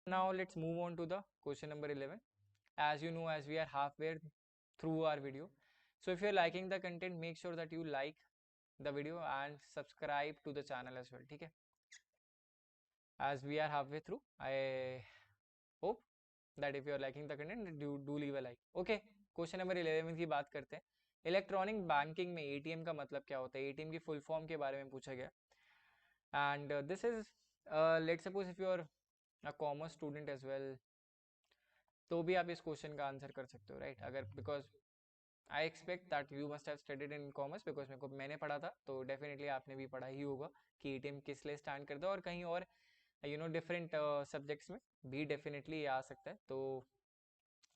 Now let's move on to the question number 11. As you know, as we are halfway through our video, so if you're liking the content, make sure that you like the video and subscribe to the channel as well. Okay, as we are halfway through, I hope that if you are liking the content, do leave a like. Okay, question number 11 की बात करते हैं. Electronic banking में ATM का मतलब क्या होता है, एटीएम की फुल फॉर्म के बारे में पूछा गया. And this is let's suppose if you are a commerce student as well, तो भी आप इस क्वेश्चन का आंसर कर सकते हो, राइट? अगर because I expect that you must have studied in commerce, because मैंने पढ़ा था, तो डेफिनेटली आपने भी पढ़ा ही होगा कि एटीएम किस लिए स्टैंड करता है, और कहीं और डिफरेंट सब्जेक्ट्स में भी डेफिनेटली आ सकता है, तो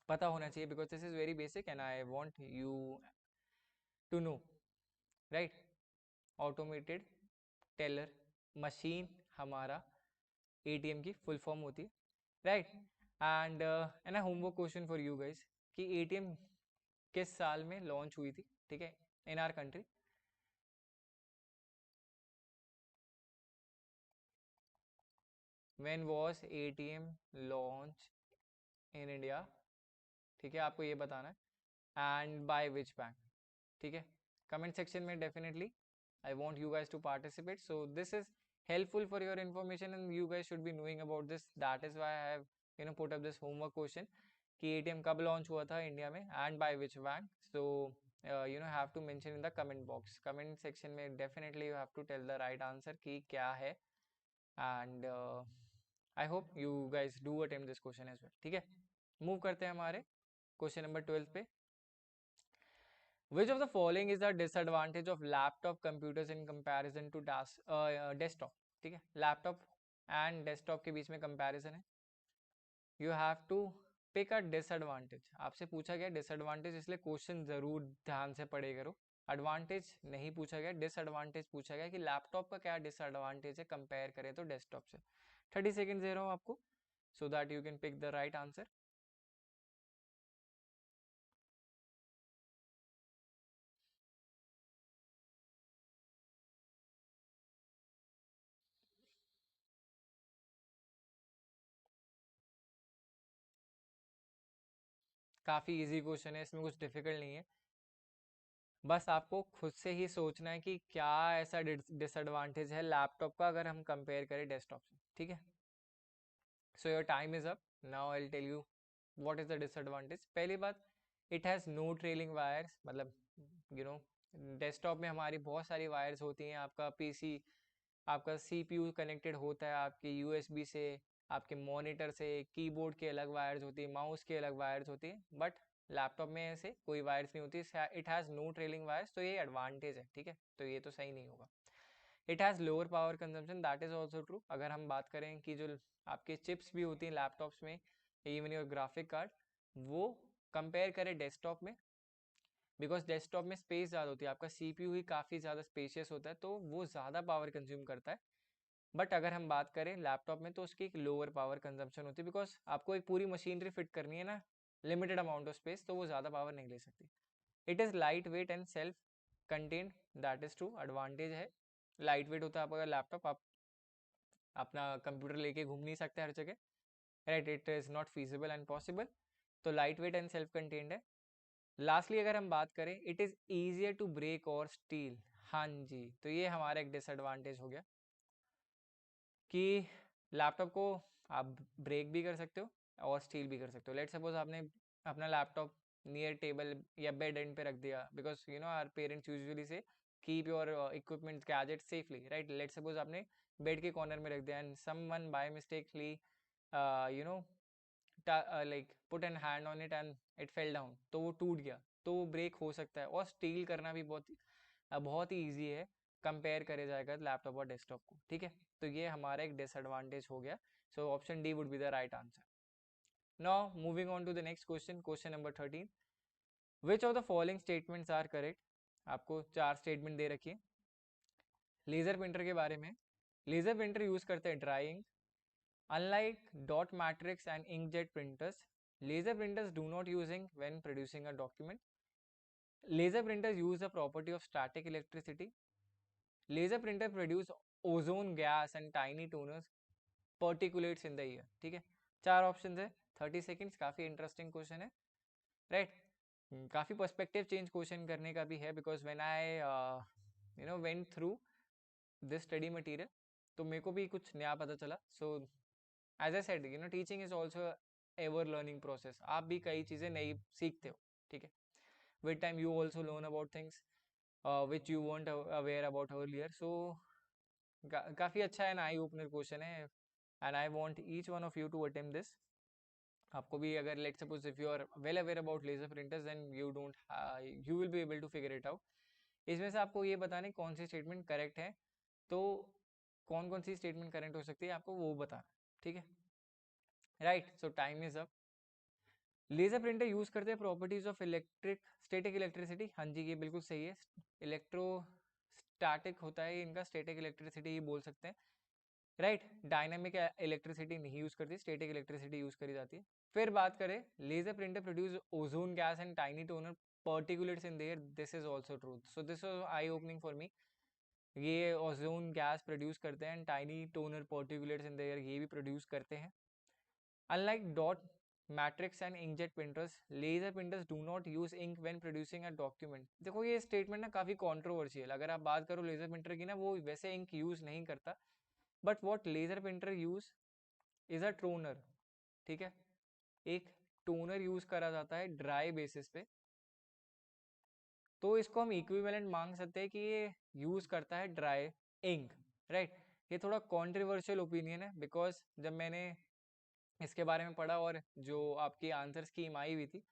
पता होना चाहिए, because this is very basic and I want you to know, right? Automated teller machine हमारा एटीएम की फुल फॉर्म होती है, right? And an homework question for you guys कि एटीएम किस साल में लॉन्च हुई थी, ठीक है, in our country. When was ATM launch in India, ठीक है, आपको ये बताना है, एंड बाय विच बैंक, ठीक है? कमेंट सेक्शन में definitely I want you guys to participate, so this is helpful for your information and you guys should be knowing about this. That is why I have put up this homework question कि ATM कब launch हुआ था India में and by which bank. So have to mention in the comment box, comment section में definitely you have to tell the right answer कि क्या है, and I hope you guys do attempt this question as well. ठीक है, move करते हैं हमारे question number 12 पे. Which of the following is the disadvantage of laptop computers in comparison to desktop? ठीक है, लैपटॉप एंड डेस्कटॉप के बीच में कंपैरिजन है. You have to pick a disadvantage. आपसे पूछा गया डिसएडवांटेज, इसलिए क्वेश्चन जरूर ध्यान से पढ़े करो. एडवांटेज नहीं पूछा गया, डिसएडवांटेज पूछा गया कि लैपटॉप का क्या डिसएडवांटेज है कंपेयर करें तो डेस्कटॉप से. 30 सेकेंड दे रहा हूँ आपको so that you can pick the right answer. काफ़ी इजी क्वेश्चन है, इसमें कुछ डिफिकल्ट नहीं है. बस आपको खुद से ही सोचना है कि क्या ऐसा डिसएडवांटेज है लैपटॉप का अगर हम कंपेयर करें डेस्कटॉप से. ठीक है, so your time is up. Now I will tell you what is the disadvantage. पहली बात, it has no trailing wires. मतलब यू नो डेस्कटॉप में हमारी बहुत सारी वायर्स होती हैं. आपका पीसी, आपका सीपीयू कनेक्टेड होता है आपके यूएसबी से, आपके मॉनिटर से, कीबोर्ड के अलग वायर्स होती है, माउस के अलग वायर्स होती है, बट लैपटॉप में ऐसे कोई वायर्स नहीं होती. It has no trailing wires, तो ये एडवांटेज है. ठीक है, तो ये तो सही नहीं होगा. It has lower power consumption, that is also true. अगर हम बात करें कि जो आपके चिप्स भी होती हैं लैपटॉप्स में, इवन योर ग्राफिक कार्ड, वो कंपेयर करें डेस्कटॉप में, बिकॉज डेस्कटॉप में स्पेस ज़्यादा होती है, आपका सीपीयू ही काफ़ी ज़्यादा स्पेशियस होता है, तो वो ज़्यादा पावर कंज्यूम करता है. बट अगर हम बात करें लैपटॉप में, तो उसकी एक लोअर पावर कंजम्पशन होती है, बिकॉज आपको एक पूरी मशीनरी फिट करनी है ना, लिमिटेड अमाउंट ऑफ स्पेस, तो वो ज़्यादा पावर नहीं ले सकती. It is light weight and self contained, that is true. Advantage है, लाइट वेट होता है आपका लैपटॉप, आप अपना कंप्यूटर लेके घूम नहीं सकते हर जगह, right? It is not feasible and possible, तो light weight and self contained है. लास्टली अगर हम बात करें, it is easier to break और स्टील. हाँ जी, तो ये हमारा एक डिसएडवांटेज हो गया कि लैपटॉप को आप ब्रेक भी कर सकते हो और स्टील भी कर सकते हो. लेट सपोज आपने अपना लैपटॉप नियर टेबल या बेड एंड पे रख दिया, because our parents usually say keep your equipment gadget safely, right? Let suppose आपने बेड के कॉर्नर में रख दिया and someone by mistakenly you know like put an hand on it and it fell down, तो वो टूट गया, तो वो ब्रेक हो सकता है. और स्टील करना भी बहुत ही ईजी है कंपेयर करे जाएगा लैपटॉप और डेस्कटॉप को. ठीक है, तो ये हमारा एक डिसएडवांटेज हो गया. So option D would be the right answer. Now moving on to the next question, question number 13. Which of the following statements are correct? आपको 4 स्टेटमेंट दे रखी है लेजर प्रिंटर के बारे में. लेजर प्रिंटर यूज करते हैं drawing. Unlike dot matrix and inkjet printers, laser printers do not use ink when producing a document. Laser printers use the property of static electricity. Laser printer produce ozone gas and tiny toners particulates in the air. ठीक है, 4 option है, 30 seconds. काफ़ी interesting question है, right. काफ़ी perspective change question करने का भी है, because when I went through this study material, तो मेरे को भी कुछ नया पता चला। So as I said, teaching is also ever learning process. आप भी कई चीज़ें नई सीखते हो, ठीक है। With time you also learn about things which you weren't aware about earlier. So काफ़ी अच्छा है, आई ओपनर क्वेश्चन है, and I want each one of you to attempt this. आपको भी अगर let suppose if you are well aware about laser printers, then you will be able to figure it out. इसमें से आपको ये बताने कौन सी स्टेटमेंट करेक्ट है, तो कौन कौन सी स्टेटमेंट करेक्ट हो सकती है आपको वो बताना, ठीक है, right. So time is up. Laser printer use करते हैं properties of electric static electricity. हाँ जी, ये बिल्कुल सही है। इलेक्ट्रोस्टैटिक होता है इनका, स्टैटिक इलेक्ट्रिसिटी ये बोल सकते हैं, राइट। डायनामिक इलेक्ट्रिसिटी नहीं यूज करती, स्टैटिक इलेक्ट्रिसिटी यूज करी जाती है। फिर बात करें, laser printer produce ozone gas and tiny toner particulates in there, this is also truth. So this was eye opening for me. ये ओजोन गैस प्रोड्यूस करते हैं, tiny toner particulates in there ये भी प्रोड्यूस करते हैं। Unlike dot matrix and inkjet printers, laser printers do not use ink when producing a document। देखो ये statement ना काफी कॉन्ट्रोवर्शियल, अगर आप बात करो लेजर प्रिंटर की ना, वो वैसे इंक यूज नहीं करता, but what laser printer use is a toner, ठीक है। एक टोनर यूज करा जाता है ड्राई बेसिस पे, तो इसको हम इक्विवेलेंट मांग सकते हैं कि ये यूज करता है ड्राई इंक, राइट। ये थोड़ा कॉन्ट्रोवर्शियल ओपिनियन है, बिकॉज जब मैंने इसके बारे में पढ़ा और जो आपकी आंसर स्कीम आई हुई थी,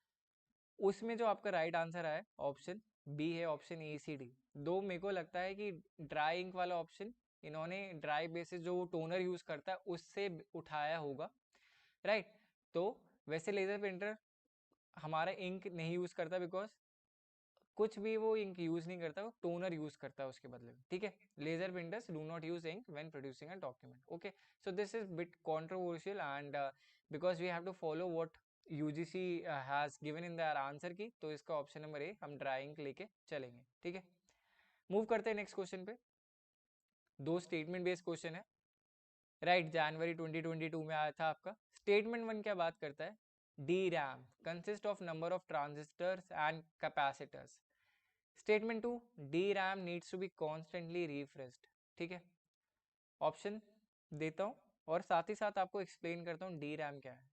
उसमें जो आपका राइट आंसर आया ऑप्शन बी है, ऑप्शन ए सी डी। दो मेरे को लगता है कि ड्राई इंक वाला ऑप्शन इन्होंने ड्राई बेसिस जो टोनर यूज करता है उससे उठाया होगा, राइट। तो वैसे लेजर प्रिंटर हमारा इंक नहीं यूज करता, बिकॉज कुछ भी वो इंक यूज नहीं करता, वो टोनर यूज करता है उसके बदले में, ठीक है। Laser printers do not use ink when producing a document. Okay, so this is bit controversial, and because we have to follow what UGC has given in their answer key, तो इसका option number ए हम dry ink लेके चलेंगे, ठीक है। Move करते हैं next question पे। दो स्टेटमेंट बेस्ड क्वेश्चन है, राइट। जनवरी 2022 में आया था आपका। स्टेटमेंट 1 क्या बात करता है, D RAM consist of number of transistors and capacitors. Statement 2, D RAM needs to be constantly refreshed, ठीक है। ऑप्शन देता हूँ और साथ ही साथ आपको एक्सप्लेन करता हूँ डी रैम क्या है।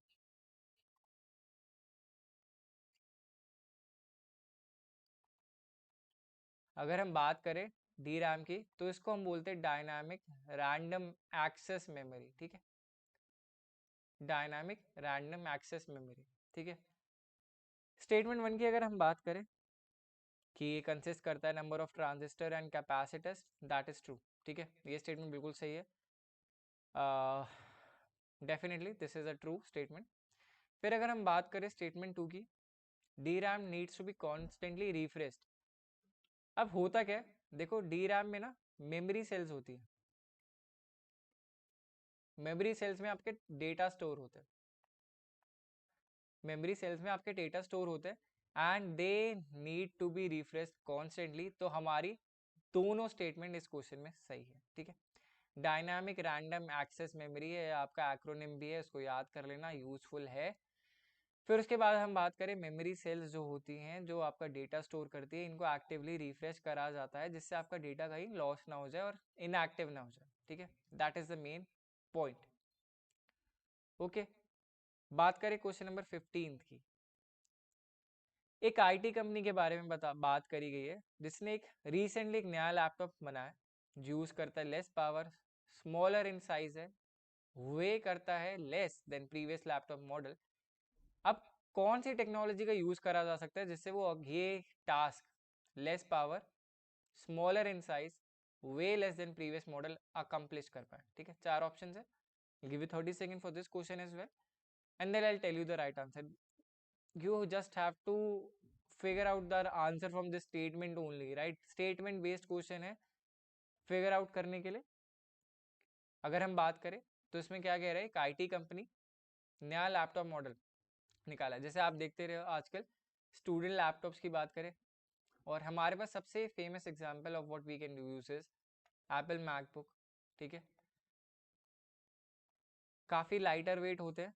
अगर हम बात करें डी रैम की, तो इसको हम बोलते हैं डायनामिक रैंडम एक्सेस मेमोरी, ठीक है। डायनामिक रैंडम एक्सेस मेमोरी, ठीक है। स्टेटमेंट 1 की अगर हम बात करें कि ये कंसिस्ट करता है number of transistor and capacitors, that is true, ठीक है। ये स्टेटमेंट बिल्कुल सही है, definitely this is a true statement. फिर अगर हम बात करें स्टेटमेंट 2 की, D RAM needs to be constantly refreshed. अब होता क्या है, देखो डी रैम में ना मेमोरी सेल्स होती है, मेमोरी सेल्स में आपके डेटा स्टोर होते हैं, मेमोरी सेल्स में आपके डेटा स्टोर होते हैं, and they need to be refreshed constantly. तो हमारी दोनों स्टेटमेंट इस क्वेश्चन में सही है, ठीक है। डायनामिक रैंडम एक्सेस मेमोरी है, आपका एक्रोनिम भी है, उसको याद कर लेना, यूजफुल है। फिर उसके बाद हम बात करें मेमोरी सेल्स जो होती हैं, जो आपका डेटा स्टोर करती है, इनको एक्टिवली रिफ्रेश करा जाता है, जिससे आपका डेटा कहीं लॉस ना हो जाए और इनएक्टिव ना हो जाए, ठीक है। That is the main point, okay. बात करें क्वेश्चन नंबर 15 की। एक आईटी कंपनी के बारे में बात करी गई है, जिसने एक रिसेंटली एक नया लैपटॉप बनाया जो यूज करता है less power, smaller in size है, वे करता है less than previous laptop model. अब कौन सी टेक्नोलॉजी का यूज करा जा सकता है जिससे वो ये task less power, smaller in size, way less than previous model accomplish कर पाए, ठीक है। चार ऑप्शन है, give you 30 second for this question as well, and then I will tell you the right answer. You just have to figure out the answer from this statement only, right? Statement based question है, figure out करने के लिए। अगर हम बात करें तो इसमें क्या कह रहे हैं, एक आईटी कंपनी नया लैपटॉप मॉडल निकाला है। जैसे आप देखते रहे आजकल स्टूडेंट लैपटॉप्स की बात करें, और हमारे पास सबसे famous example of what we can do use is Apple MacBook, ठीक है। काफ़ी लाइटर वेट होते हैं,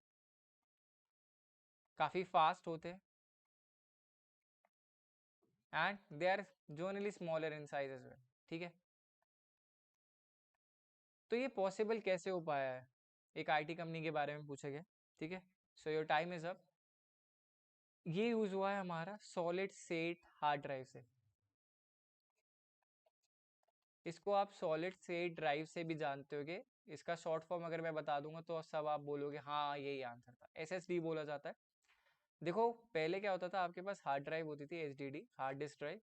काफ़ी फास्ट होते हैं and they are generally smaller in size as well, ठीक है। तो ये पॉसिबल कैसे हो पाया है, एक आईटी कंपनी के बारे में पूछा गया, ठीक है। So your time is up. ये यूज हुआ है हमारा सॉलिड स्टेट हार्ड ड्राइव से। इसको आप सॉलिड स्टेट ड्राइव से भी जानते होगे। इसका शॉर्ट फॉर्म अगर मैं बता दूंगा तो सब आप बोलोगे हाँ यही आंसर था, एसएसडी बोला जाता है। देखो पहले क्या होता था, आपके पास हार्ड ड्राइव होती थी, एचडीडी हार्ड डिस्क ड्राइव,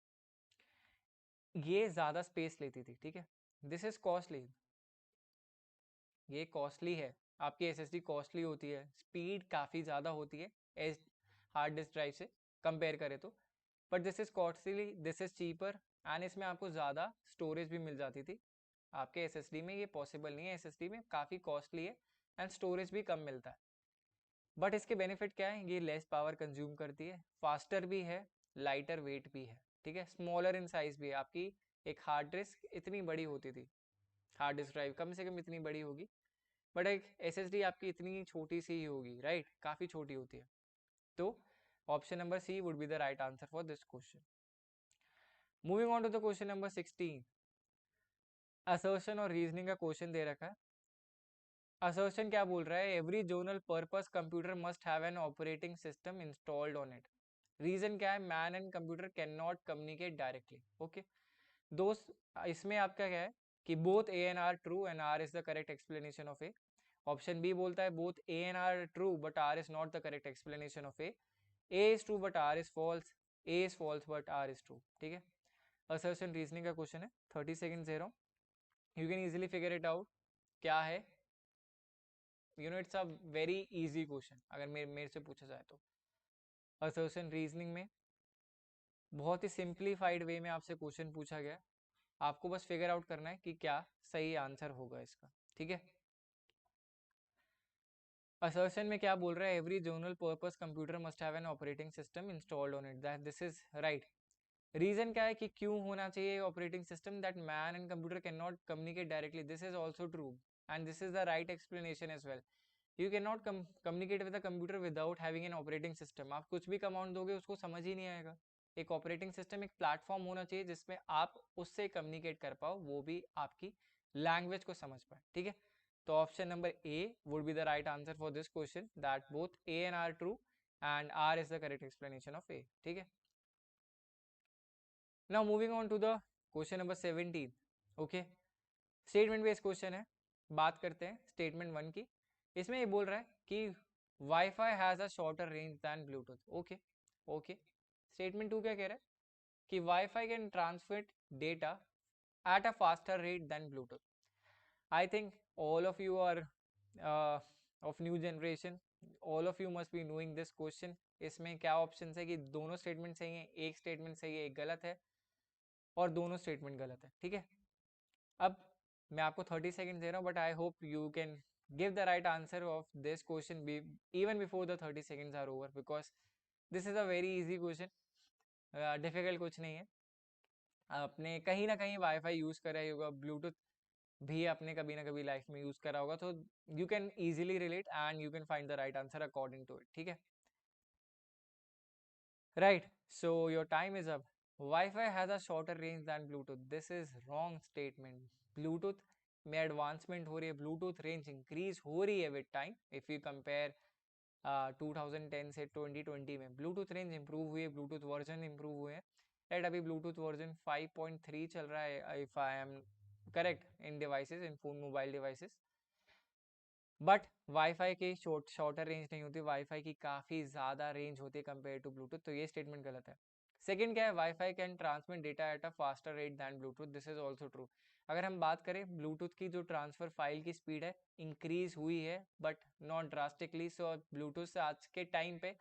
ये ज्यादा स्पेस लेती थी, ठीक है। दिस इज कॉस्टली, ये कॉस्टली है, आपकी एसएसडी कॉस्टली होती है, स्पीड काफ़ी ज़्यादा होती है एस हार्ड डिस्क ड्राइव से कंपेयर करें तो, but this is costly, this is cheaper and इसमें आपको ज़्यादा स्टोरेज भी मिल जाती थी। आपके एसएसडी में ये पॉसिबल नहीं है, एसएसडी में काफ़ी कॉस्टली है एंड स्टोरेज भी कम मिलता है। बट इसके बेनिफिट क्या है, ये लेस पावर कंज्यूम करती है, फास्टर भी है, लाइटर वेट भी है, ठीक है, स्मॉलर इन साइज भी है। आपकी एक हार्ड डिस्क इतनी बड़ी होती थी, हार्ड डिस्क ड्राइव कम से कम इतनी बड़ी होगी, बट एक एसएसडी आपकी इतनी छोटी सी ही होगी, राइट, काफ़ी छोटी होती है। तो option number C would be the right answer for this question. Moving on to the question number 16, assertion और रीजनिंग का क्वेश्चन दे रखा है। असर्शन क्या बोल रहा है, every general purpose computer must have an operating system installed on it. Reason क्या है, man and computer can not communicate directly, okay. दोस्त इसमें आपका क्या है कि both A and R true and R is the correct explanation of A. Option B बोलता है both A and R true but R is not the correct explanation of A is true but R is false, A is false but R is true, ठीक है। Assertion reasoning का question है, 30 second दे रहा हूँ, you can easily figure it out क्या है। You know it's a very easy question अगर मेरे से पूछा जाए तो। असर्शन रीजनिंग में बहुत ही सिंप्लीफाइड वे में आपसे क्वेश्चन पूछा गया, आपको बस फिगर आउट करना है कि क्या सही आंसर होगा इसका, ठीक है। असर्शन में क्या बोल रहा है, every general purpose computer must have an operating system installed on it, that this is right. Reason क्या है कि क्यों होना चाहिए operating system, that man and computer can not communicate directly, this is also true and this is the right explanation as well. You can not communicate with the computer without having an operating system. आप कुछ भी command दोगे उसको समझ ही नहीं आएगा। एक operating system एक प्लेटफॉर्म होना चाहिए जिसमें आप उससे कम्युनिकेट कर पाओ, वो भी आपकी लैंग्वेज को समझ पाए, ठीक है। तो option number A would be the right answer for this question, that both A and R true and R is the correct explanation of A, ठीक है। Now moving on to the question number 17, okay. Statement based question है, बात करते हैं statement 1 की। इसमें ये बोल रहा है कि WiFi has a shorter range than Bluetooth, okay okay. Statement 2 क्या कह रहा है कि WiFi can transmit data at a faster rate than Bluetooth. I think all of you are of new generation. All of you must be knowing this question. इसमें क्या option है कि दोनों स्टेटमेंट सही है, एक स्टेटमेंट सही है, एक गलत है, और दोनों स्टेटमेंट गलत है, ठीक है। अब मैं आपको 30 सेकंड दे रहा हूँ, but I hope you can give the right answer of this question even before the 30 seconds are over, because this is a very easy question, difficult कुछ नहीं है। आपने कहीं ना कहीं वाईफाई यूज करा होगा, ब्लूटूथ भी आपने कभी ना कभी लाइफ में यूज करा होगा, तो you can easily relate and you can find the right answer according to it, ठीक है। Right, so your time is up. WiFi has a shorter range than Bluetooth, this is wrong statement. Bluetooth में advancement हो रही है, Bluetooth range increase हो रही है with time. If you compare 2010 से 2020 में ब्लूटूथ रेंज इंप्रूव हुई है, ब्लूटूथ वर्जन इंप्रूव हुए हैं। राइट, अभी ब्लूटूथ वर्जन 5.3 चल रहा है if I am correct in devices, in phone mobile devices. But wifi की शॉर्टर रेंज नहीं होती, वाईफाई की काफ़ी ज़्यादा रेंज होती है कंपेयर टू ब्लूटूथ, तो ये स्टेटमेंट गलत है। सेकंड क्या है, WiFi can transmit data at a faster rate than Bluetooth, this is also true. अगर हम बात करें ब्लूटूथ की, जो ट्रांसफर फाइल की स्पीड है इंक्रीज हुई है but not drastically, so Bluetooth से आज के टाइम पे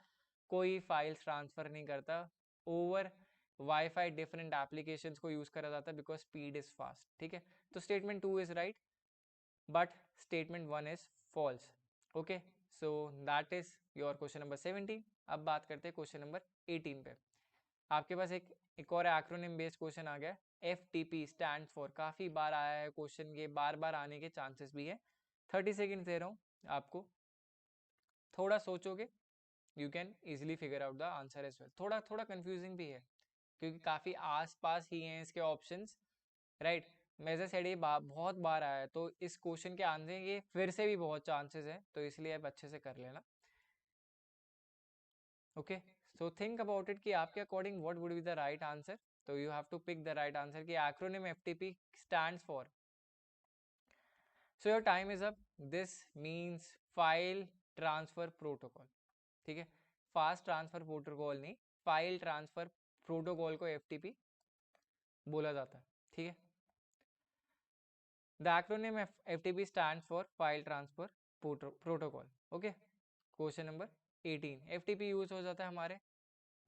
कोई फाइल्स ट्रांसफर नहीं करता ओवर वाईफाई। डिफरेंट एप्लीकेशंस को यूज करा जाता है बिकॉज स्पीड इज फास्ट, ठीक है। तो statement 2 is right but statement 1 is false, okay, so that is your question number 17। अब बात करते हैं क्वेश्चन नंबर 18 पे। आपके पास एक और एक्रोनिम बेस्ड क्वेश्चन आ गया, FTP स्टैंड फॉर, काफी बार आया है क्वेश्चन, ये बार बार आने के चांसेस भी है। 30 सेकंड दे रहा हूँ आपको, थोड़ा सोचोगे you can easily figure out the answer as well. थोड़ा थोड़ा कंफ्यूजिंग भी है क्योंकि काफी आस पास ही हैं इसके ऑप्शंस, राइट. मैं जैसे सेड ये बहुत बार आया है, तो इस क्वेश्चन के आंसर के फिर से भी बहुत चांसेस हैं, तो इसलिए आप अच्छे से कर लेना. Okay, so think about it कि आपके according what would be the right answer. तो you have to pick the right answer कि acronym FTP stands for. So your time is up. This means file transfer protocol. ठीक है, fast transfer protocol नहीं, file transfer protocol को FTP बोला जाता है. ठीक है, the acronym FTP stands for file transfer protocol. Okay, question number 18. FTP use हो जाता है हमारे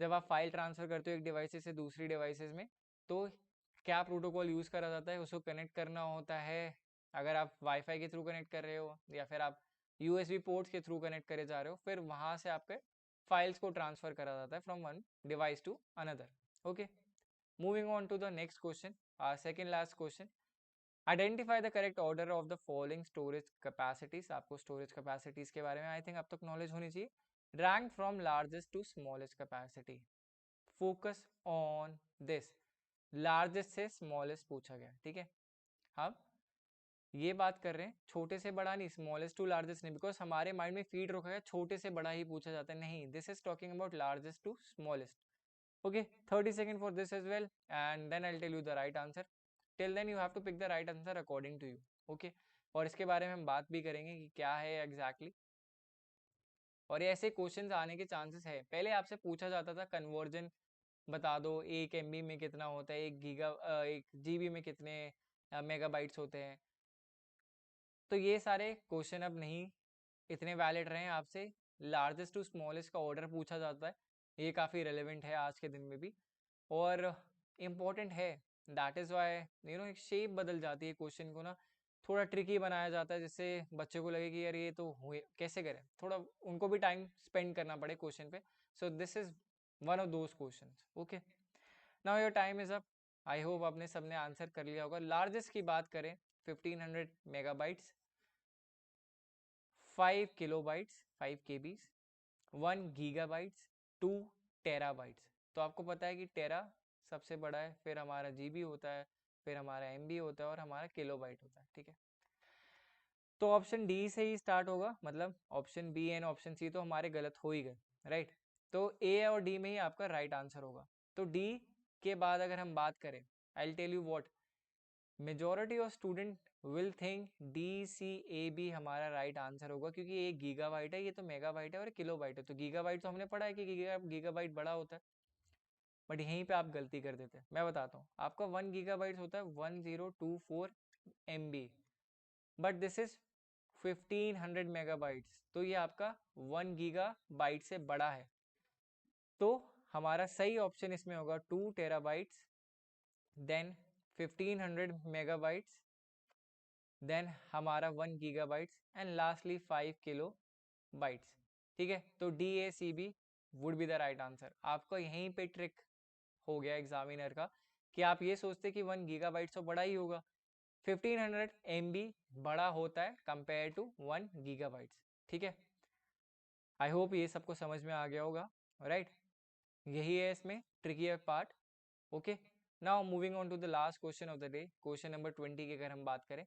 जब आप फाइल ट्रांसफर करते हो एक डिवाइसेस से दूसरी डिवाइसेस में. तो क्या प्रोटोकॉल यूज करा जाता है, उसको कनेक्ट करना होता है. अगर आप वाईफाई के थ्रू कनेक्ट कर रहे हो या फिर आप यूएसबी पोर्ट्स के थ्रू कनेक्ट करे जा रहे हो, फिर वहां से आपके फाइल्स को ट्रांसफर करा जाता है from one device to another. Okay, moving on to the next question, second last question. Identify the correct order of the following storage capacities. आपको स्टोरेज कैपेसिटीज के बारे में आई थिंक अब तक नॉलेज होनी चाहिए. Rank from largest to smallest capacity. Focus on this. Largest से smallest पूछा गया. ठीक है, हम ये बात कर रहे हैं छोटे से बड़ा नहीं, स्मॉलेस्ट टू लार्जेस्ट नहीं, बिकॉज हमारे माइंड में फीड रखा है छोटे से बड़ा ही पूछा जाता है. नहीं, this is talking about largest to smallest. Okay, 30 second for this as well and then I tell you the right answer. Till then you have to pick the right answer according to you. Okay, और इसके बारे में हम बात भी करेंगे कि क्या है एग्जैक्टली exactly. और ऐसे क्वेश्चंस आने के चांसेस है. पहले आपसे पूछा जाता था कन्वर्जन बता दो, एक एमबी में कितना होता है, एक जीबी में कितने मेगाबाइट्स होते हैं. तो ये सारे क्वेश्चन अब नहीं इतने वैलिड रहे हैं. आपसे लार्जेस्ट टू स्मॉलेस्ट का ऑर्डर पूछा जाता है. ये काफ़ी रेलेवेंट है आज के दिन में भी और इम्पोर्टेंट है. दैट इज़ वाई एक शेप बदल जाती है क्वेश्चन को ना, थोड़ा ट्रिकी बनाया जाता है जिससे बच्चे को लगे कि यार ये तो हुए कैसे करें, थोड़ा उनको भी टाइम स्पेंड करना पड़े क्वेश्चन पे. सो this is one of those question. Okay, now your time is up. I hope आपने सबने आंसर कर लिया होगा. लार्जेस्ट की बात करें 1500 megabytes, 5 kilobytes 5 KB's, 1 gigabytes, 2 terabytes. तो आपको पता है कि टेरा सबसे बड़ा है, फिर हमारा जीबी होता है, फिर हमारा एमबी होता है और हमारा किलोबाइट होता है. ठीक है, तो ऑप्शन डी से ही स्टार्ट होगा, मतलब option B and option C तो हमारे गलत हो ही गए, राइट. तो ए और डी में ही आपका राइट आंसर होगा. तो डी के बाद अगर हम बात करें, I will tell you what majority of student will think D C A B हमारा राइट आंसर होगा, क्योंकि ये गीगाबाइट है, ये तो मेगाबाइट है और किलोबाइट है. तो गीगाबाइट तो हमने पढ़ा है कि गीगाबाइट बड़ा होता है, बट यहीं पे आप गलती कर देते हैं. मैं बताता हूँ आपका 1 गीगाबाइट होता है 1024 MB, but this is 1500 megabytes, तो ये आपका 1 गीगाबाइट से बड़ा है. तो हमारा सही ऑप्शन इसमें होगा 2 टेराबाइट्स, देन 1500 मेगाबाइट्स, देन हमारा 1 gigabytes and lastly 5 kilo bytes. ठीक है, तो DACB would be the right answer. आपको यहीं पे ट्रिक हो गया एग्जामिनर का कि आप ये सोचते कि 1 गीगाबाइट तो बड़ा ही होगा, 1500 MB बड़ा होता है कंपेयर टू 1 गीगाबाइट्स. ठीक है, आई होप ये सबको समझ में आ गया होगा, राइट. यही है इसमें tricky part. Okay, now moving on to the last question of the day, question number 20 की अगर हम बात करें.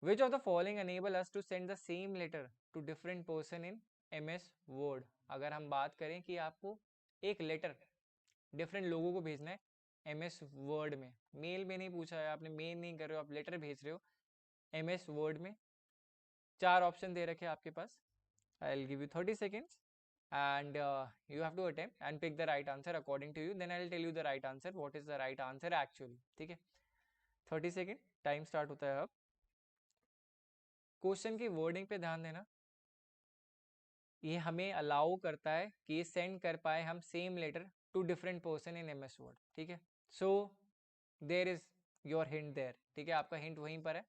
Which of the following enable us to send the same letter to different person in MS Word. अगर हम बात करें कि आपको एक लेटर डिफरेंट लोगों को भेजना है MS Word में, मेल में नहीं पूछा है, आपने मेल नहीं कर रहे हो, आप लेटर भेज रहे हो MS Word में. 4 ऑप्शन दे रखे आपके पास. I will give you 30 seconds and you have to attempt and pick the right answer according to you, then I will tell you the right answer, what is the right answer actually. ठीक है, 30 second time start होता है अब. Question की wording पे ध्यान देना. ये हमें अलाउ करता है कि ये सेंड कर पाए हम same letter to different person in MS Word. ठीक है, so there is your hint there. ठीक है, आपका हिंट वहीं पर है.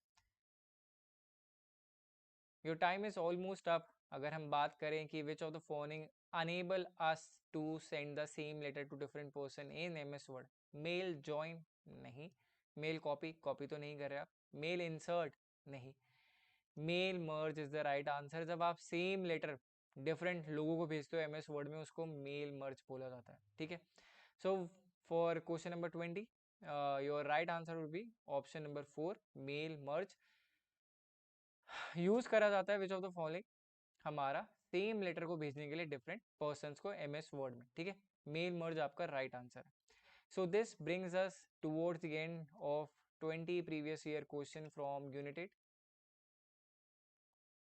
Your time is almost up. अगर हम बात करें कि which of the following enable us to send the same letter to different person in MS Word. Mail join नहीं, मेल कॉपी तो नहीं कर रहे आप, मेल इंसर्ट नहीं, mail merge is the right answer. जब आप सेम लेटर डिफरेंट लोगों को भेजते हो MS वर्ड में, उसको मेल मर्ज बोला जाता है, ठीक है। So for question number 20 your right answer would be option number 4 mail merge. Use करा जाता है विच ऑफ द फॉलोइंग, हमारा सेम लेटर को भेजने के लिए डिफरेंट पर्सन्स को MS वर्ड में, ठीक है। मेल मर्ज आपका राइट आंसर है। So this brings us towards the end of 20 previous year question from Unit 8.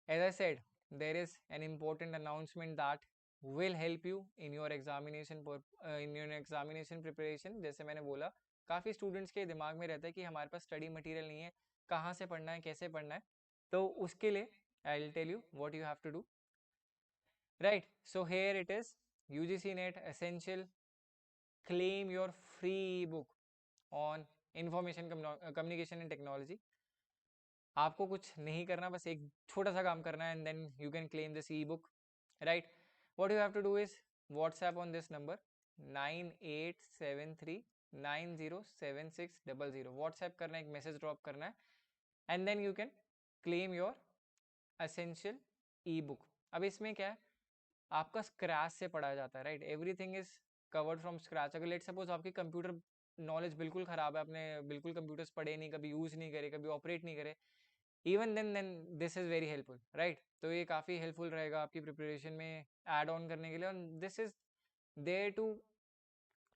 As I said, there is an important announcement that will help you in your examination preparation. जैसे मैंने बोला, काफ़ी students के दिमाग में रहता है कि हमारे पास स्टडी मटेरियल नहीं है, कहाँ से पढ़ना है, कैसे पढ़ना है। तो उसके लिए I will tell you what you have to do, right. So here it is, UGC NET essential claim your free book on information communication and technology. आपको कुछ नहीं करना, बस एक छोटा सा काम करना है and then you can claim this e book, right. What you have to do is WhatsApp on this number 9873907600। WhatsApp करना है, एक मैसेज ड्रॉप करना है and then you can claim your essential e book. अब इसमें क्या है, आपका स्क्रैच से पढ़ाया जाता है, right. Everything is covered from scratch. अगर लेट सपोज आपकी कंप्यूटर नॉलेज बिल्कुल खराब है, आपने बिल्कुल कंप्यूटर्स पढ़े नहीं, कभी यूज नहीं करे, कभी ऑपरेट नहीं करे, even then this is very helpful, right. तो ये काफ़ी हेल्पफुल रहेगा आपकी प्रिपरेशन में ऐड ऑन करने के लिए, और this is there to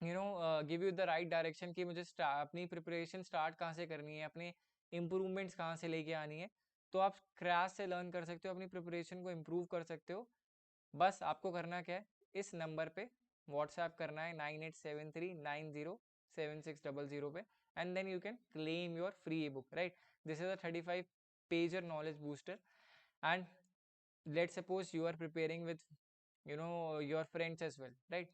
give you the right direction कि मुझे अपनी प्रिपरेशन स्टार्ट कहाँ से करनी है, अपने इम्प्रूवमेंट्स कहाँ से लेके आनी है। तो आप क्रैश से लर्न कर सकते हो, अपनी प्रिपरेशन को इम्प्रूव कर सकते हो। बस आपको करना क्या है, इस नंबर पे व्हाट्सएप करना है 9873907600 पे, and then you can claim your free e book, right. This is a 35 pager knowledge booster and let suppose you are preparing with your friends as well, right.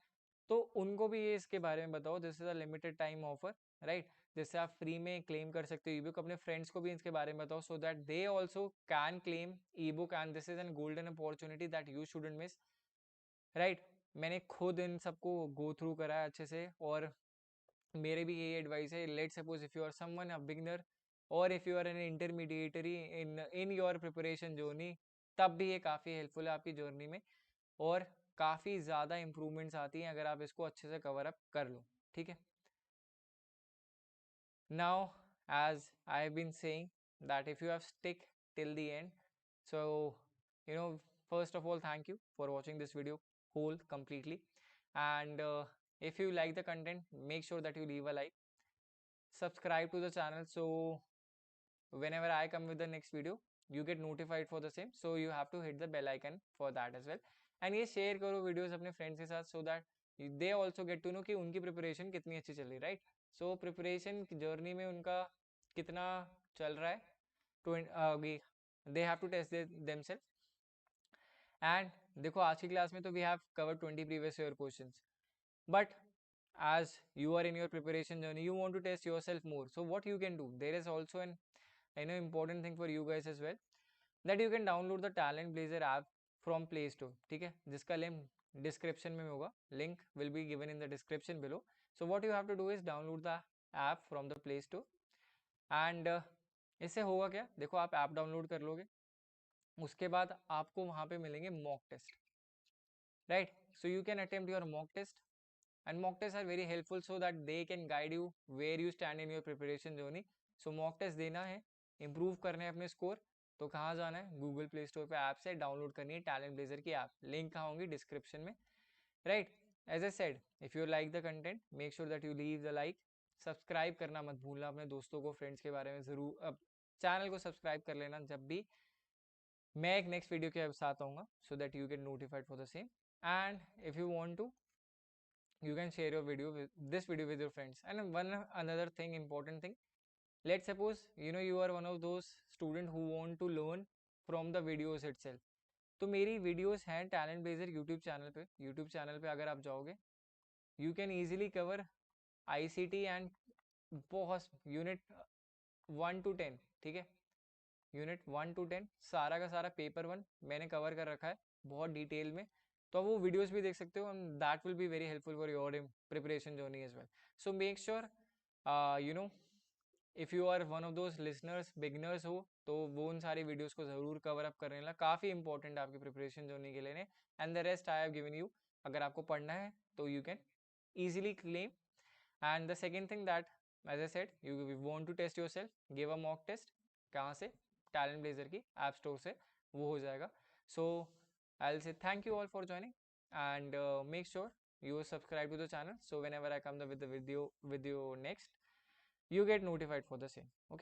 तो उनको भी ये इसके बारे में बताओ, this is a limited time offer, right. जिससे आप फ्री में क्लेम कर सकते हो ई बुक। अपने फ्रेंड्स को भी इसके बारे में बताओ so that they also can claim E book, and this is an golden opportunity that you shouldn't miss, right. मैंने खुद इन सबको गो थ्रू करा है अच्छे से, और मेरे भी यही एडवाइस है, let suppose if you are someone a beginner और if you are an intermediatory in your preparation journey, तब भी ये काफ़ी हेल्पफुल है आपकी जर्नी में, और काफ़ी ज़्यादा इंप्रूवमेंट्स आती हैं अगर आप इसको अच्छे से कवर अप कर लो, ठीक है। Now, as I've been saying that if you have stick till the end, so first of all, thank you for watching this video whole completely, and if you like the content, make sure that you leave a like, subscribe to the channel, so whenever I come with the next video, you get notified for the same. So you have to hit the bell icon for that as well, and ये share करो videos अपने friends के साथ, so that they also get to know कि उनकी preparation कितनी अच्छी चल रही है, right? So preparation journey में उनका कितना चल रहा है, तो they have to test themselves। and देखो आज की क्लास में तो we have covered 20 previous year questions, but as you are in your preparation journey, you want to test yourself more, so what you can do, there is also an important thing for you guys as well, that you can download the Talent Blazer app from Play Store, ठीक है, जिसका link description में होगा, link will be given in the description below. So what you have to do is download the app from the play store, and इससे होगा क्या, देखो आप ऐप डाउनलोड कर लोगे, उसके बाद आपको वहाँ पे मिलेंगे mock test, right. So you can attempt your mock test, and mock tests are very helpful so that they can guide you where you stand in your preparation journey। so mock test देना है, improve करने हैं अपने score, तो कहाँ जाना है, Google play store पे ऐप से डाउनलोड करनी है टैलेंट ब्लेजर की ऐप, लिंक कहाँ होंगी, डिस्क्रिप्शन में, right. As I said, if you like the content, make sure that you leave the like, subscribe करना मत भूलना, अपने दोस्तों को, फ्रेंड्स के बारे में ज़रूर, अब चैनल को सब्सक्राइब कर लेना जब भी मैं एक नेक्स्ट वीडियो के साथ आऊँगा, so that you get notified for the same. And if you want to, you can share your this video with your friends, and one another thing, important thing, let's suppose you are one of those student who want to learn from the videos itself, तो मेरी videos हैं talent blazer YouTube channel पे अगर आप जाओगे, you can easily cover ICT and बहुत unit 1 to 10, ठीक है, यूनिट 1 to 10 सारा का सारा पेपर 1 मैंने कवर कर रखा है बहुत डिटेल में, तो वो वीडियोस भी देख सकते हो, and that will be very helpful for your preparation journey as well. So make sure if you are one of those listeners beginners हो तो वो उन सारी वीडियोस को ज़रूर कवर अप करने ला, काफ़ी इंपॉर्टेंट आपकी प्रिपरेशन होने के लिए। And the rest I have given you, अगर आपको पढ़ना है तो you can easily claim. And the second thing that, as I said, you want to test yourself, give a mock test. कहाँ से? टैलेंट ब्लेजर की ऐप स्टोर से वो हो जाएगा. So I'll say thank you all for joining, and make sure you subscribe to the channel, so whenever I come with the video next, you get notified for the same. Okay.